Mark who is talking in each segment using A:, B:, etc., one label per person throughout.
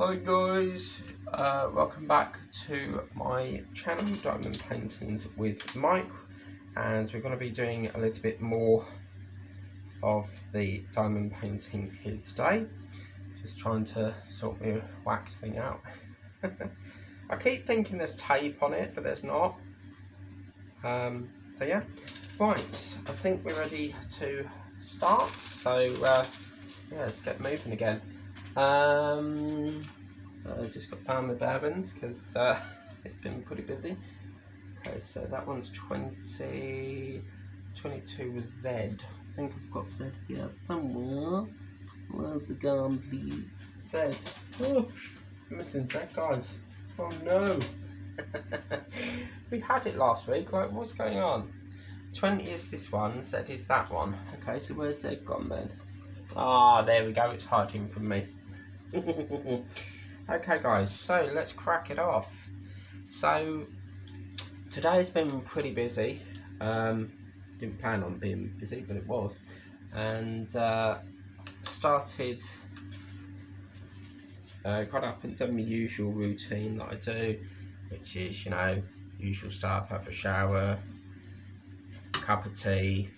A: Hi guys, welcome back to my channel Diamond Paintings with Mike, and we're going to be doing a little bit more of the diamond painting here today. Just trying to sort my wax thing out. I keep thinking there's tape on it, but there's not. So yeah, right, I think we're ready to start, so yeah, let's get moving again. So I just got found my bearings because it's been pretty busy. Okay, so that one's 22 with Z. I think I've got Z here somewhere. Where's the gun, please? Z. Oh, I'm missing Z, guys. Oh no. We had it last week. Like, what's going on? 20 is this one, Z is that one. Okay, so where's Z gone then? Ah, there we go. It's hiding from me. Okay guys, so let's crack it off. So today's been pretty busy. Didn't plan on being busy, but it was. And started, got up and done my usual routine that I do, which is, you know, usual stuff, have a shower, cup of tea,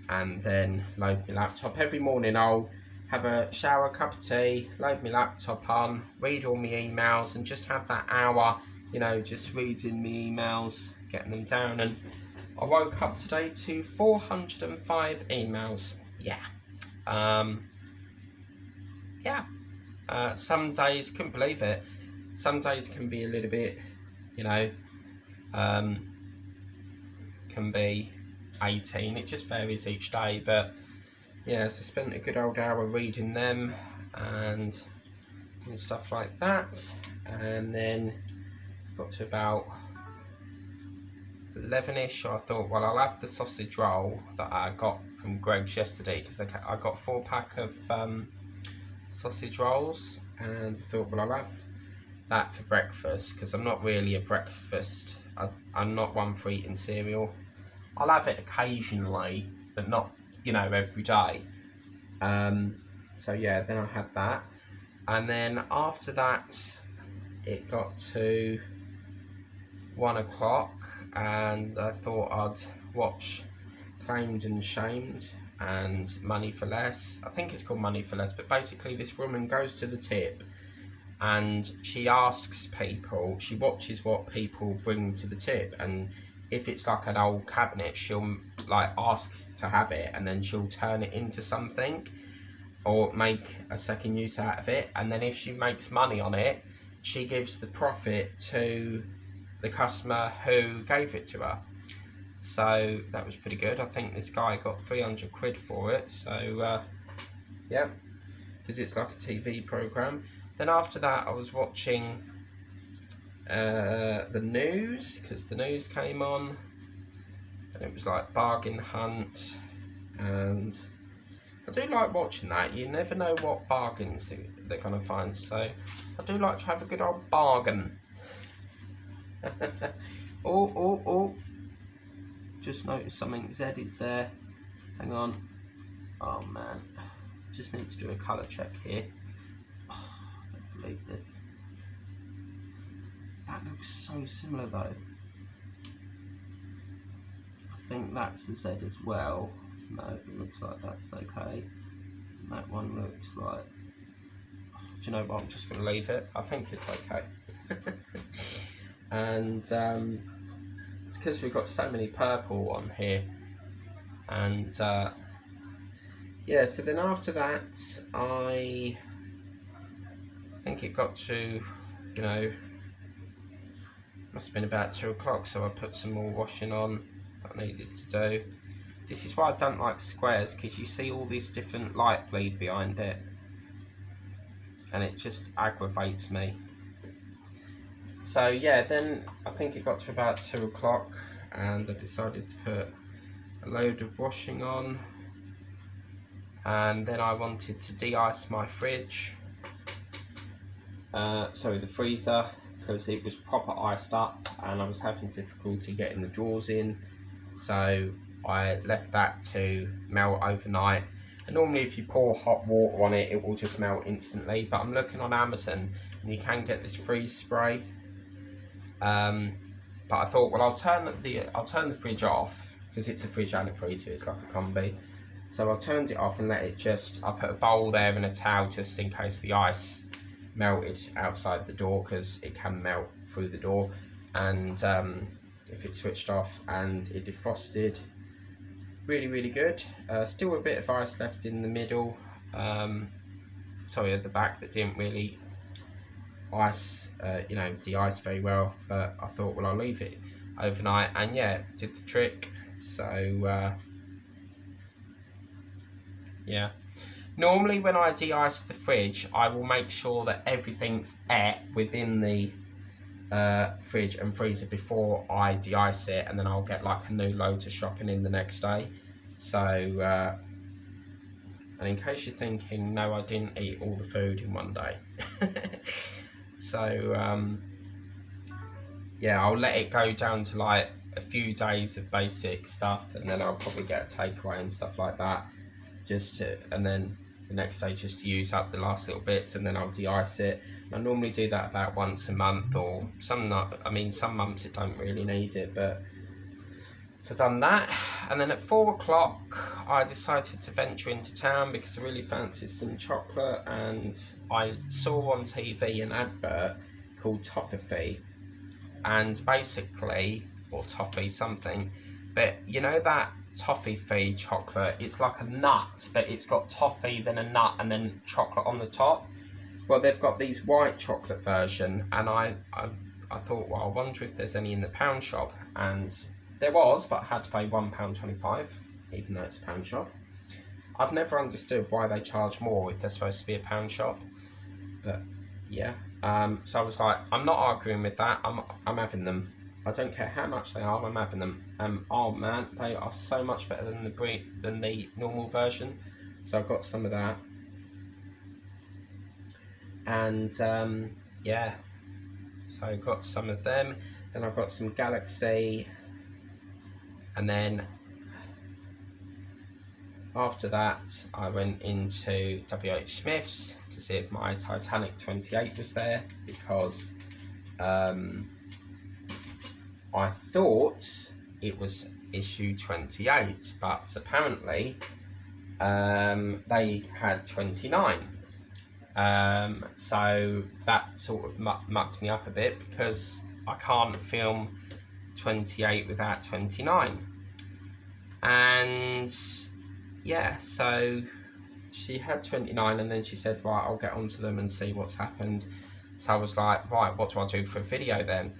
A: and then load my laptop. Every morning I'll have a shower, cup of tea, load my laptop on, read all my emails, and just have that hour, you know, just reading my emails, getting them down. And I woke up today to 405 emails. Yeah. Some days, couldn't believe it. Some days can be a little bit, you know, can be 18. It just varies each day, but yeah, so I spent a good old hour reading them and stuff like that, and then got to about 11ish. I thought, well, I'll have the sausage roll that I got from Greg's yesterday, because I got a 4-pack of sausage rolls, and I thought, well, I'll have that for breakfast, because I'm not really a breakfast, I'm not one for eating cereal. I'll have it occasionally, but not, you know, every day. So yeah, then I had that, and then after that it got to 1 o'clock, and I thought I'd watch Claimed and Shamed and Money for Less. I think it's called Money for Less, but basically this woman goes to the tip and she asks people, she watches what people bring to the tip, and if it's like an old cabinet, she'll like ask to have it, and then she'll turn it into something or make a second use out of it, and then if she makes money on it, she gives the profit to the customer who gave it to her. So that was pretty good. I think this guy got 300 quid for it, so yeah, because it's like a TV program. Then after that I was watching the news, because the news came on, and it was like bargain hunt, and I do like watching that. You never know what bargains they're going to find, so I do like to have a good old bargain. Oh, just noticed something. Z is there. Hang on. Oh man, just need to do a colour check here. Oh, I don't believe this. That looks so similar though. I think that's the Z as well. No, it looks like that's okay. That one looks like, oh, do you know what, I'm just going to leave it. I think it's okay. And it's because we've got so many purple on here. And yeah, so then after that I think it got to, you know, must have been about 2 o'clock, so I put some more washing on that I needed to do. This is why I don't like squares, because you see all this different light bleed behind it, and it just aggravates me. So yeah, then I think it got to about 2 o'clock, and I decided to put a load of washing on, and then I wanted to de-ice my fridge, sorry, the freezer, because it was proper iced up and I was having difficulty getting the drawers in, so I left that to melt overnight. And normally if you pour hot water on it, it will just melt instantly, but I'm looking on Amazon and you can get this freeze spray. But I thought, well, I'll turn the fridge off, because it's a fridge and a freezer, it's like a combi. So I turned it off and let it just, I put a bowl there and a towel just in case the ice melted outside the door, because it can melt through the door. And if it's switched off, and it defrosted really good. Still a bit of ice left in the middle, sorry, at the back, that didn't really de-ice very well, but I thought, well, I'll leave it overnight, and yeah, did the trick. So yeah, normally when I de-ice the fridge, I will make sure that everything's within the fridge and freezer before I de-ice it, and then I'll get like a new load to shopping in the next day. So and in case you're thinking, no, I didn't eat all the food in one day. So yeah, I'll let it go down to like a few days of basic stuff, and then I'll probably get a takeaway and stuff like that, and then the next day just to use up the last little bits, and then I'll de-ice it. I normally do that about once a month, or some months it don't really need it, but so I've done that. And then at 4 o'clock I decided to venture into town because I really fancied some chocolate, and I saw on TV an advert called Toffee, and basically, or Toffee something, but you know that toffee chocolate, it's like a nut, but it's got toffee, then a nut, and then chocolate on the top. Well, they've got these white chocolate version, and I thought, well, I wonder if there's any in the pound shop, and there was, but I had to pay £1.25, even though it's a pound shop. I've never understood why they charge more if they're supposed to be a pound shop, but yeah. So I was like, I'm not arguing with that. I'm having them. I don't care how much they are. I'm having them. Oh man, they are so much better than the normal version. So I got some of that, and yeah. So I got some of them. Then I got some Galaxy. And then after that, I went into WH Smith's to see if my Titanic 28 was there, because I thought it was issue 28, but apparently they had 29. So that sort of mucked me up a bit, because I can't film 28 without 29. And yeah, so she had 29, and then she said, right, I'll get onto them and see what's happened. So I was like, right, what do I do for a video then?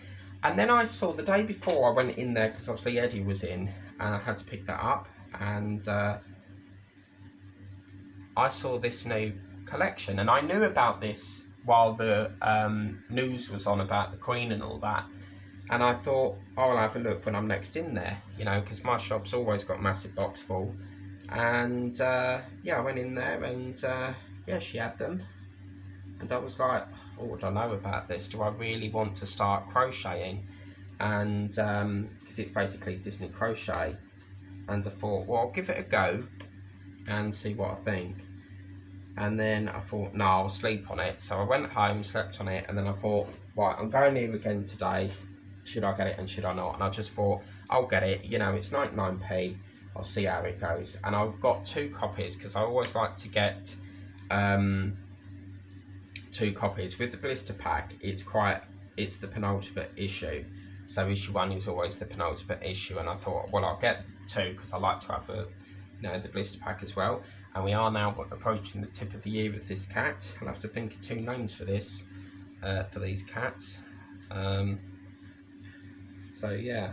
A: And then I saw, the day before I went in there, because obviously Eddie was in, and I had to pick that up, and I saw this new collection, and I knew about this while the news was on about the Queen and all that. And I thought, oh, I'll have a look when I'm next in there, you know, because my shop's always got a massive box full. And yeah, I went in there, and yeah, she had them. And I was like, oh, what do I know about this? Do I really want to start crocheting? And because it's basically Disney crochet. And I thought, well, I'll give it a go and see what I think. And then I thought, no, I'll sleep on it. So I went home, slept on it, and then I thought, right, I'm going here again today. Should I get it and should I not? And I just thought, I'll get it, you know, it's 99p, I'll see how it goes. And I've got 2 copies, because I always like to get 2 copies. With the blister pack, it's the penultimate issue. So issue 1 is always the penultimate issue, and I thought, well, I'll get 2, because I like to have the blister pack as well. And we are now approaching the tip of the year with this cat. I'll have to think of 2 names for this, for these cats. So yeah,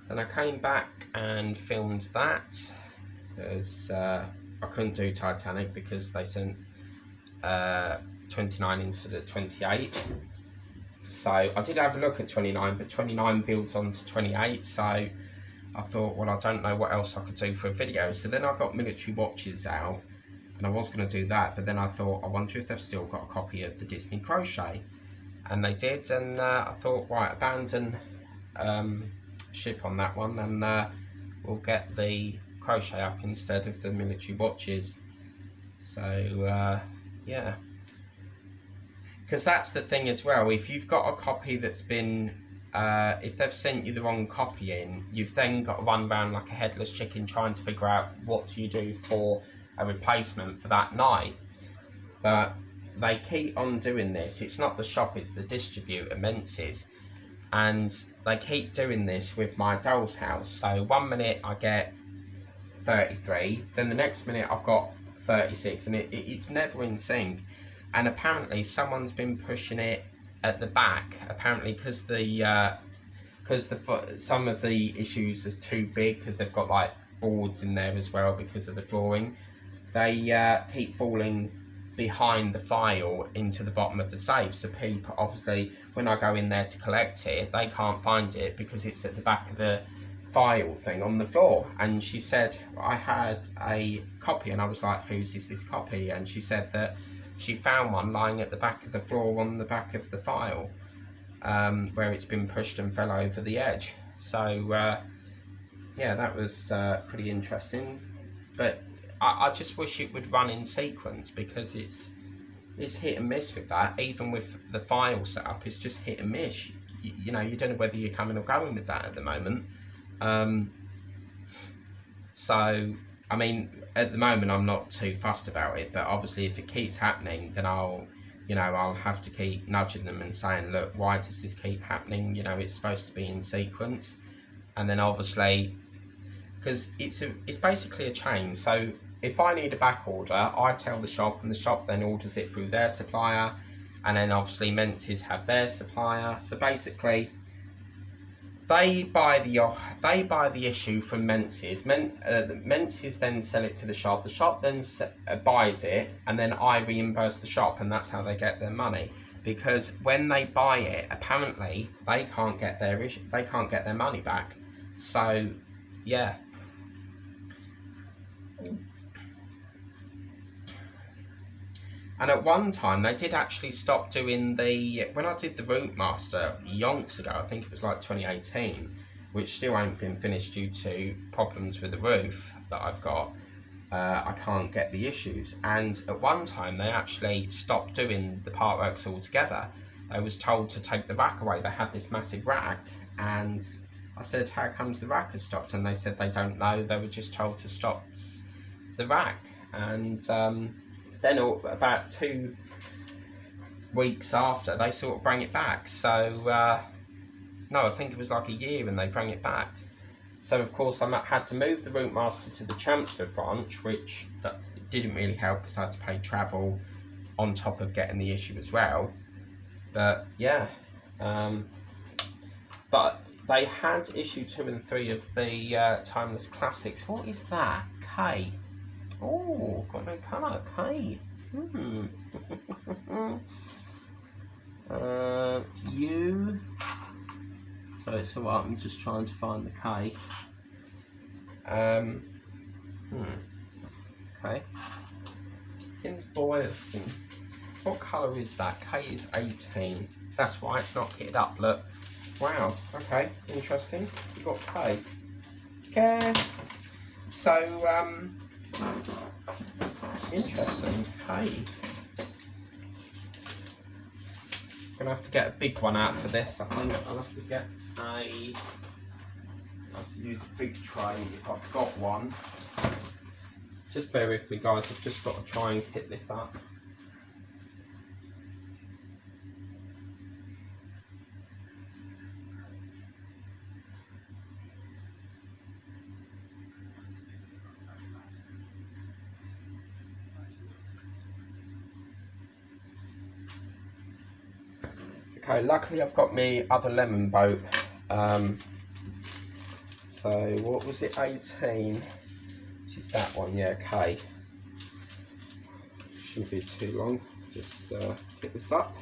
A: then I came back and filmed that, because I couldn't do Titanic because they sent 29 instead of 28. So I did have a look at 29, but 29 builds onto 28, so I thought, well, I don't know what else I could do for a video. So then I got military watches out, and I was going to do that, but then I thought, I wonder if they've still got a copy of the Disney crochet. And they did, and I thought, right, abandon ship on that one, and we'll get the crochet up instead of the military watches. So yeah, because that's the thing as well, if you've got a copy that's been if they've sent you the wrong copy in, you've then got to run around like a headless chicken trying to figure out what do you do for a replacement for that night. But they keep on doing this. It's not the shop, it's the distributor, Menzies, and they keep doing this with my doll's house. So 1 minute I get 33, then the next minute I've got 36, and it's never in sync. And apparently someone's been pushing it at the back, apparently because some of the issues are too big, because they've got like boards in there as well because of the flooring. They keep falling behind the file into the bottom of the safe, so people, obviously when I go in there to collect it, they can't find it because it's at the back of the file thing on the floor. And she said I had a copy, and I was like, whose is this copy? And she said that she found one lying at the back of the floor on the back of the file, where it's been pushed and fell over the edge. So yeah, that was pretty interesting. But I just wish it would run in sequence, because it's hit and miss with that. Even with the file setup, it's just hit and miss. You know, you don't know whether you're coming or going with that at the moment. So I mean, at the moment I'm not too fussed about it, but obviously if it keeps happening, then I'll have to keep nudging them and saying, look, why does this keep happening? You know, it's supposed to be in sequence. And then obviously, because it's basically a chain, so if I need a back order, I tell the shop, and the shop then orders it through their supplier, and then obviously Menzies have their supplier. So basically they buy the issue from Menzies. Menzies then sell it to the shop then buys it, and then I reimburse the shop, and that's how they get their money. Because when they buy it, apparently they can't get their money back. So yeah. And at one time they did actually stop doing when I did the Route Master yonks ago, I think it was like 2018, which still ain't been finished due to problems with the roof that I've got. I can't get the issues, and at one time they actually stopped doing the part works altogether. I was told to take the rack away. They had this massive rack, and I said, how comes the rack has stopped? And they said they don't know, they were just told to stop the rack. And then about 2 weeks after, they sort of bring it back. So no, I think it was like a year and they bring it back. So of course I had to move the Route Master to the Chelmsford branch, which that didn't really help because I had to pay travel on top of getting the issue as well. But yeah, but they had issue 2 and 3 of the Timeless Classics. What is that? K. Oh, got no colour. K. U. So it's alright, I'm just trying to find the K. Okay. In Blakelands. What colour is that? K is 18. That's why it's not kitted up, look. Wow, okay, interesting. You got K. Okay. So, interesting. K. Gonna have to get a big one out for this. I think I'll have to get I'll have to use a big tray if I've got one. Just bear with me, guys. I've just got to try and kit this up. Okay, luckily I've got my other lemon boat. So what was it, 18? Which is that one, yeah, K. Shouldn't be too long, just pick this up.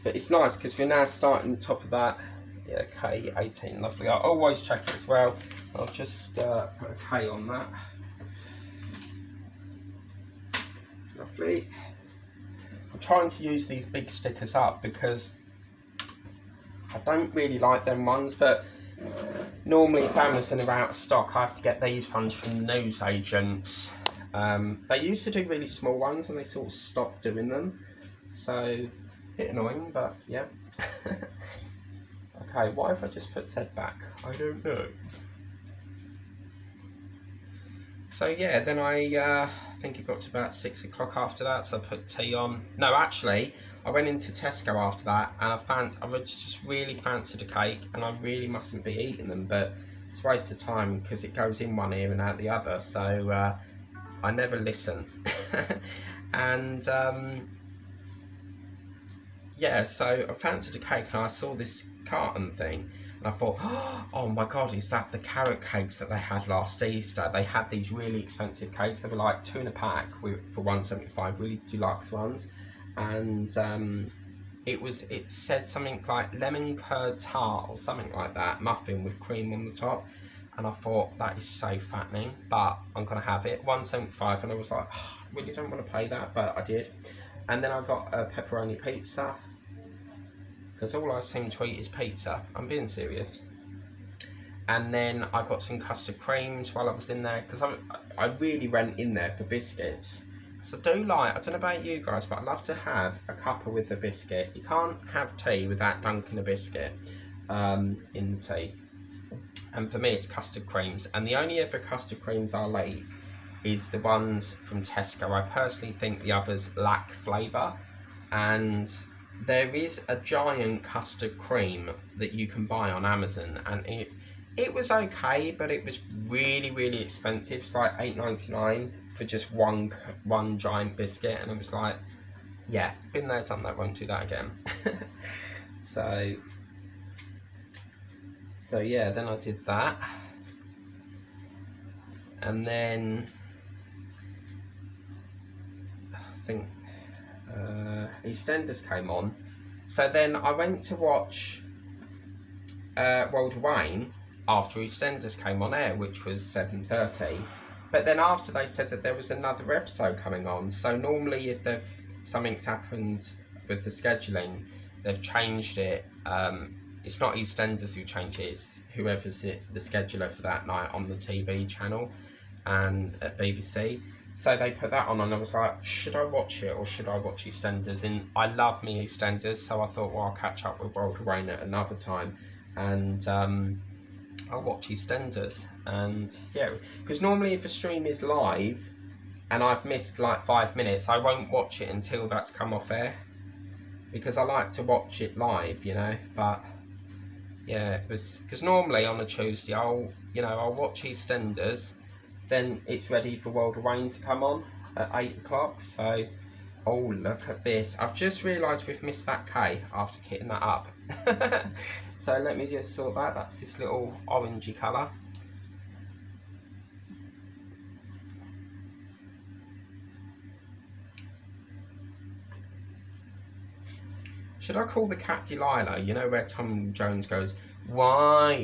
A: But it's nice because we're now starting top of that. Yeah, K, 18, lovely. I always check it as well. I'll just put a K on that. Lovely. I'm trying to use these big stickers up because I don't really like them ones, but normally if Amazon are out of stock, I have to get these ones from the newsagents. They used to do really small ones and they sort of stopped doing them, so a bit annoying, but yeah. Okay, why if I just put Zed back? I don't know. So yeah, then I think it got to about 6 o'clock after that, so I put tea on. No, actually, I went into Tesco after that, and I just really fancied a cake, and I really mustn't be eating them, but it's a waste of time because it goes in one ear and out the other, so I never listen. And yeah, so I fancied a cake, and I saw this carton thing, and I thought, oh my god, is that the carrot cakes that they had last Easter? They had these really expensive cakes. They were like 2 in a pack for $1.75, really deluxe ones. And it said something like lemon curd tart or something like that, muffin with cream on the top. And I thought, that is so fattening, but I'm gonna have it. $1.75, and I was like, oh, I really don't want to pay that, but I did. And then I got a pepperoni pizza, because all I seem to eat is pizza. I'm being serious. And then I got some custard creams while I was in there, because I really went in there for biscuits. So I don't know about you guys, but I love to have a cuppa with a biscuit. You can't have tea without dunking a biscuit in the tea. And for me, it's custard creams. And the only other custard creams I'll eat is the ones from Tesco. I personally think the others lack flavour. And there is a giant custard cream that you can buy on Amazon, and it was okay, but it was really, really expensive. It's like $8.99 for just one giant biscuit, and I was like, yeah, been there, done that, won't do that again. so yeah, then I did that, and then I think EastEnders came on. So then I went to watch World of Wayne after EastEnders came on air, which was 7:30. But then after, they said that there was another episode coming on. So normally if something's happened with the scheduling, they've changed it. It's not EastEnders who changed it, it's whoever's the scheduler for that night on the TV channel and at BBC. So they put that on, and I was like, should I watch it or should I watch EastEnders? And I love me EastEnders, so I thought, well, I'll catch up with World of Wayne at another time, and I'll watch EastEnders. And yeah, because normally if a stream is live and I've missed like 5 minutes, I won't watch it until that's come off air, because I like to watch it live, you know. But yeah, it was because normally on a Tuesday I'll watch EastEnders, then it's ready for World of Wayne to come on at 8 o'clock. So, oh, look at this. I've just realised we've missed that K after kitting that up. So let me just sort that. That's this little orangey colour. Should I call the cat Delilah? You know where Tom Jones goes, why,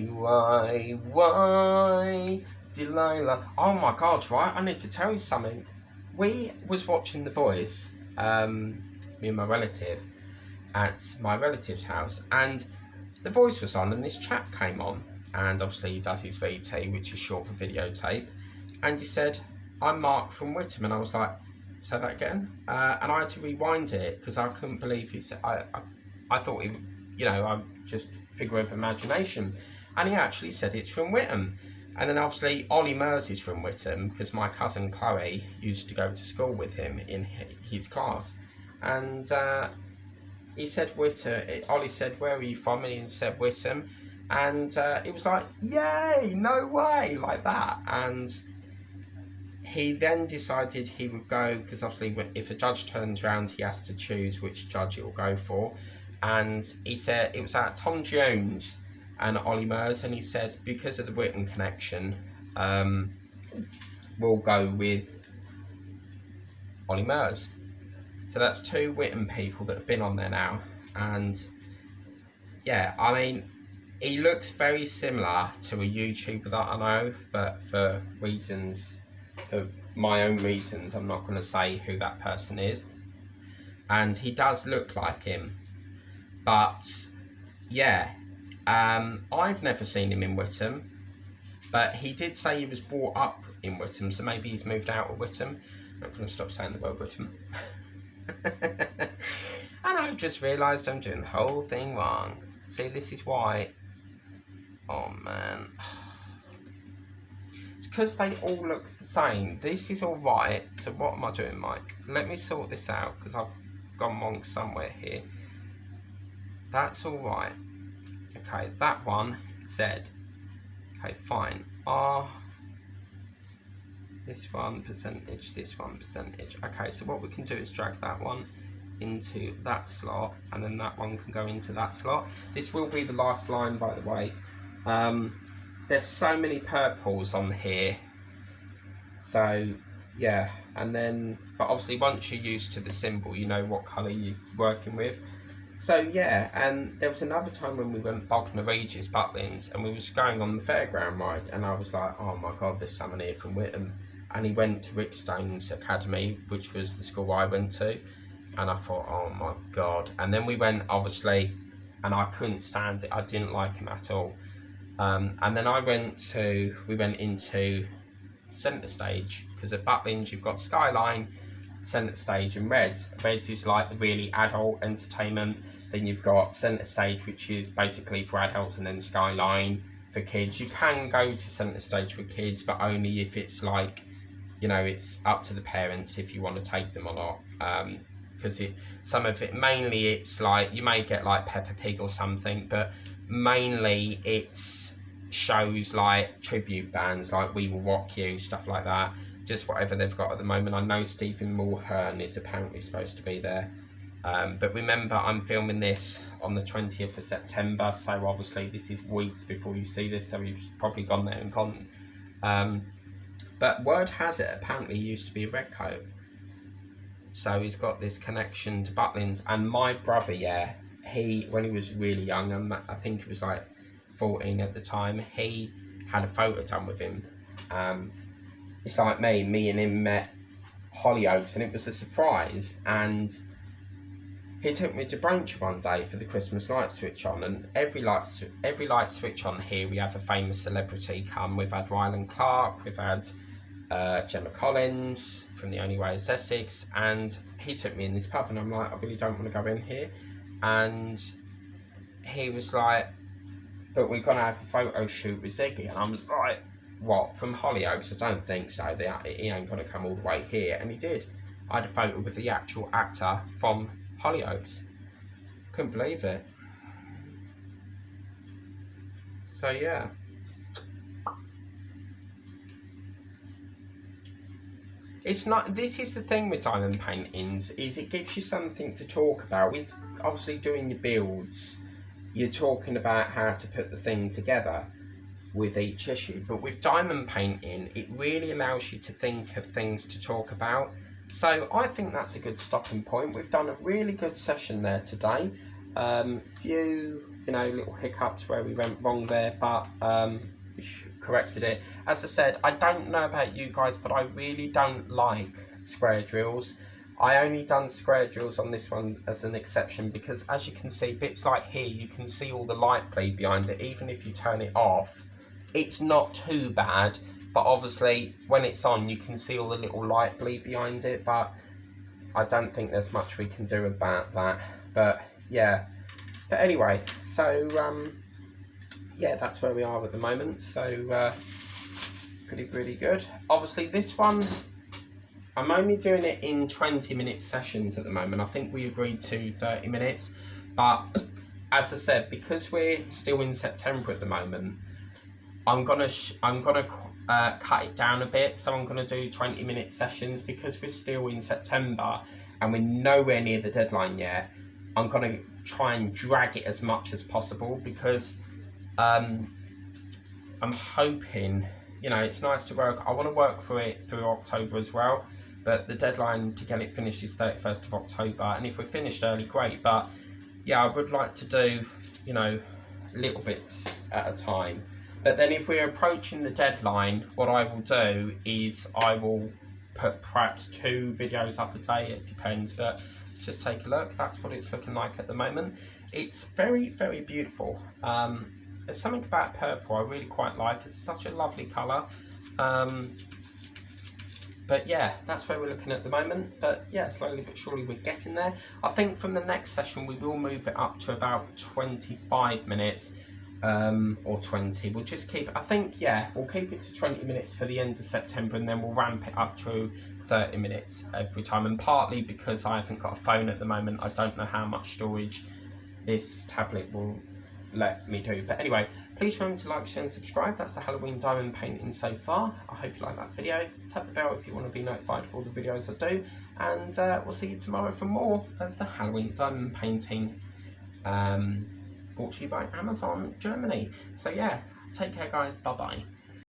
A: Delilah. Oh my god, right, I need to tell you something. We was watching The Voice, me and my relative, at my relative's house, and The Voice was on, and this chap came on, and obviously he does his VT, which is short for videotape, and he said, I'm Mark from Whittam, and I was like, say that again? And I had to rewind it, because I couldn't believe he said, I thought he, I'm just figure of imagination, and he actually said it's from Whittam. And then obviously Ollie Mers is from Whittam, because my cousin Chloe used to go to school with him in his class. And he said Whittam. Ollie said, where are you from? And he said Whittam. And it was like, yay, no way, like that. And he then decided he would go, because obviously if a judge turns around, he has to choose which judge it will go for. And he said it was at Tom Jones and Ollie Mers, and he said because of the Whittam connection, we'll go with Ollie Mers. So that's 2 Whittam people that have been on there now, and yeah, I mean, he looks very similar to a YouTuber that I know, but for my own reasons, I'm not going to say who that person is. And he does look like him, but yeah, I've never seen him in Witham, but he did say he was brought up in Witham, so maybe he's moved out of Witham. I'm not going to stop saying the word Witham. And I've just realised I'm doing the whole thing wrong. See, this is why. Oh man. It's because they all look the same. This is alright. So what am I doing, Mike? Let me sort this out, because I've gone wrong somewhere here. That's alright. Okay, that one, Z. Okay, fine. R. This one percentage, this one percentage. Okay, so what we can do is drag that one into that slot, and then that one can go into that slot. This will be the last line, by the way. There's so many purples on here, so yeah. And then, but obviously once you're used to the symbol, you know what colour you're working with. So yeah, and there was another time when we went Bognor Regis, Blakelands, and we was going on the fairground ride, and I was like, oh my god, there's someone here from Witham. And he went to Rickstone's Academy, which was the school I went to, and I thought, oh my god. And then we went, obviously, and I couldn't stand it. I didn't like him at all. And then we went into centre stage, because at Blakelands you've got Skyline, centre stage, and Reds. Reds is like the really adult entertainment. Then you've got centre stage, which is basically for adults, and then Skyline for kids. You can go to centre stage for kids, but only if it's like, you know, it's up to the parents if you want to take them or not. Because some of it, mainly it's like, you may get like Peppa Pig or something, but mainly it's shows like tribute bands, like We Will Rock You, stuff like that. Just whatever they've got at the moment. I know Stephen Mulhern is apparently supposed to be there. But remember, I'm filming this on the 20th of September, so obviously this is weeks before you see this, so he's probably gone there and gone. But word has it, apparently he used to be a redcoat. So he's got this connection to Blakelands. And my brother, yeah, when he was really young, and I think he was like 14 at the time, he had a photo done with him. It's like me and him met Hollyoaks, and it was a surprise. And he took me to brunch one day for the Christmas light switch on, and every light switch on here we have a famous celebrity come. We've had Ryland Clark, we've had Gemma Collins from The Only Way is Essex, and he took me in this pub, and I'm like, I really don't want to go in here. And he was like, but we're gonna have a photo shoot with Ziggy, and I was like, what, from Hollyoaks? I don't think so. He ain't gonna come all the way here. And he did. I had a photo with the actual actor from Hollyoaks. Couldn't believe it. So yeah. It's not, this is the thing with diamond paintings, is it gives you something to talk about. With obviously doing your builds, you're talking about how to put the thing together with each issue, but with diamond painting it really allows you to think of things to talk about. So I think that's a good stopping point. We've done a really good session there today. Few, you know, little hiccups where we went wrong there, but we corrected it. As I said, I don't know about you guys, but I really don't like square drills. I only done square drills on this one as an exception, because as you can see, bits like here, you can see all the light bleed behind it. Even if you turn it off, it's not too bad, but obviously when it's on, you can see all the little light bleed behind it, but I don't think there's much we can do about that. But yeah, but anyway, so yeah, that's where we are at the moment. So pretty good. Obviously this one, I'm only doing it in 20-minute sessions at the moment. I think we agreed to 30 minutes, but as I said, because we're still in September at the moment, I'm gonna cut it down a bit. So I'm gonna do 20-minute sessions, because we're still in September and we're nowhere near the deadline yet. I'm gonna try and drag it as much as possible, because I'm hoping, you know, it's nice to work. I want to work through it through October as well, but the deadline to get it finished is 31st of October, and if we're finished early, great. But yeah, I would like to do, you know, little bits at a time. But then if we're approaching the deadline, what I will do is I will put perhaps 2 videos up a day. It depends, but just take a look. That's what it's looking like at the moment. It's very beautiful. there's something about purple I really quite like. It's such a lovely colour. But yeah, that's where we're looking at the moment. But yeah, slowly but surely we're getting there. I think from the next session we will move it up to about 25 minutes or 20. We'll just keep, I think, yeah, we'll keep it to 20 minutes for the end of September, and then we'll ramp it up to 30 minutes every time. And partly because I haven't got a phone at the moment, I don't know how much storage this tablet will let me do. But anyway, please remember to like, share and subscribe. That's the Halloween diamond painting so far. I hope you like that video. Tap the bell if you want to be notified of all the videos I do, and we'll see you tomorrow for more of the Halloween diamond painting, brought to you by Amazon Germany. So yeah, take care guys, bye bye.